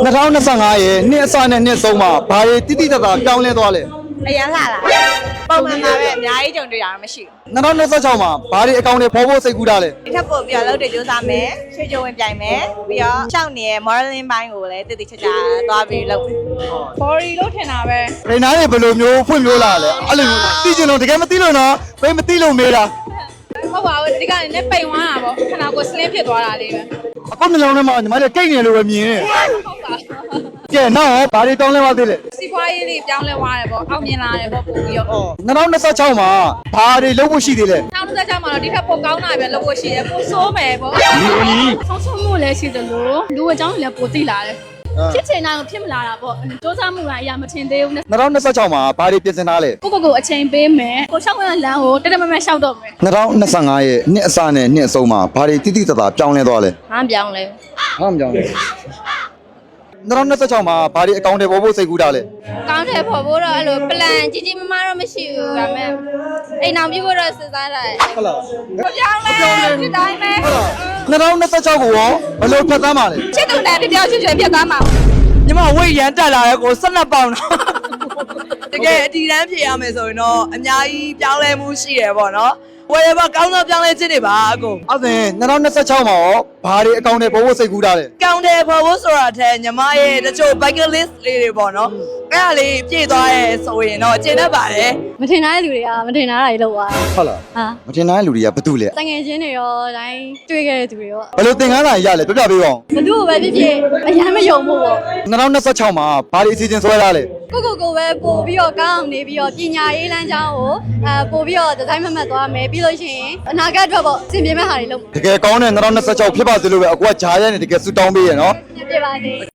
2025ရဲ့နှစ်အစနဲ့နှစ်ဆုံးမှာဘာတွေတိတိကျကျပြောင်းလဲသွားလဲ အရန်လာလားပုံမှန်ပါပဲအများကြီးကြုံတွေ့ရတာမရှိဘူး2026မှာဘာတွေအကောင့်တွေပေါ်ဖို့စိတ်ကူးတာလဲ ဒီထက်ပိုပြီးတော့လုပ်တွေစူးစမ်းမယ်ရွှေကြိုဝင်ပြိုင်မယ်ပြီးတော့ရှောက်နေတဲ့ modeling ဘိုင်းကိုလည်းတည်တည်ချာချာသွားပြီးလုပ်မယ် body လို့ထင်တာပဲ ရိနာတွေဘယ်လိုမျိုးဖွင့်မျိုးလာလဲအဲ့လိုမျိုးသိချင်လို့တကယ်မသိလို့နော်ဘယ်မသိလို့မေးတာ ဟုတ်ပါဘူးဒီကနေ့လည်းပိန်သွားတာပေါ့ခဏကို slim ဖြစ်သွားတာလေးပဲ အခုနှလုံးထဲမှာညီမတို့ကိတ်နေလို့ပဲမြင်နေ ဟုတ်ပါ ကဲနောက်ဘာတွေပြောင်းလဲသွားသေးလဲ စီးပွားရေးလေးပြောင်းလဲသွားတယ်ပေါ့အောင်မြင်လာတယ်ပေါ့ပို့ပြီးတော့ 2026မှာဘာတွေလုပ်ဖို့ရှိသေးလဲ နောက်တစ်ချက်မှာတော့ဒီထက်ပိုကောင်းတာပဲလုပ်ဖို့ရှိတယ်ပိုဆိုးမယ်ပေါ့ဆုံးဆုံးမှုလည်းရှိတယ်လို့လူအကြောင်းလည်းပိုသိလာတယ်ဖြစ်ချင်တာကိုဖြစ်မလာတာပေါ့စူးစမ်းမှုကအရာမထင်သေးဘူးနဲ့ 2026မှာဘာတွေပြင်ဆင်ထားလဲ ကိုအချိန်ပေးမယ်ကိုရှောက်ဝင်လမ်းကိုတက်တက်မမရှောက်တော့မယ် 2025ရဲ့နှစ်အစနဲ့နှစ်အဆုံးမှာဘာတွေတိတိကျကျပြောင်းလဲသွားလဲ ဟာပြောင်းလဲ ဟာမပြောင်းလဲ2026မှာဘာတွေအကောင့်တွေပေါ်ဖို့စိတ်ကူးတာလဲ ကောင်းတယ်ဖို့ဖို့တော့အဲ့လို plan ကြီးကြီးမားမားတော့မရှိဘူးဒါပေမဲ့အိမ်အောင်ပြဖို့တော့စဉ်းစားတာ ဟုတ်လား ပြောင်းလဲဒီတိုင်းပဲ 2026ကိုရောဘယ်လိုဖတ်သားမှာလဲ ချစ်သူနဲ့တယောက်ချွတ်ချွတ်ပြတ်သားမှာ ညီမဝိတ်ရန်တက်လာတဲ့ကို12ပေါင်တော့တကယ်အတီတန်းဖြေရမယ်ဆိုရင်တော့အများကြီးပြောင်းလဲမှုရှိရပေါ့နော်ဝယ်ရပါကောင်းသောပြောင်းလဲခြင်းတွေပါအကုန် အဲ့ဒါ2026မှာရောဘာတွေအကောင့်တွေပေါ်ဖို့စိတ်ကူးတာလဲ ကောင်းတယ်ဖို့ဖို့ဆိုတာတဲ့ညီမရဲ့တချို့ bucket list လေးတွေပေါ့နော်အဲ့ဒါလေးပြည့်သွားရဲဆိုရင်တော့ကျင်တတ်ပါတယ် မထင်တဲ့လူတွေကမထင်တာတွေလောက်သွား ဟုတ်လား ဟာ မတင်နိုင်တဲ့လူတွေကဘာတူလဲ တငယ်ချင်းတွေရောတိုင်းတွေ့ခဲ့တဲ့သူတွေရော ဘယ်လိုသင်ခန်းစာရလဲပြပြပေးပါဦး ဘသူ့ကိုပဲဖြစ်ဖြစ်အရန်မယုံဘူးပေါ့ 2026မှာဘာတွေအစီအစဉ်ဆွဲထားလဲ ကိုပဲပို့ပြီးတော့ကောင်းအောင်နေပြီးတော့ပညာရေးလမ်းကြောင်းကိုပို့ပြီးတော့ဒီဇိုင်းမမှတ်သွားမယ်ပြီးလို့ရှိရင်အနာဂတ်အတွက်ပေါ့စင်ပြေမဲ့ဟာတွေလုပ် တကယ်ကောင်းတဲ့2026ဖြစ်ပါစေလို့ပဲအကူကဂျားရဲနေတကယ်ဆူတောင်းပေးရနော် ပြပါစေ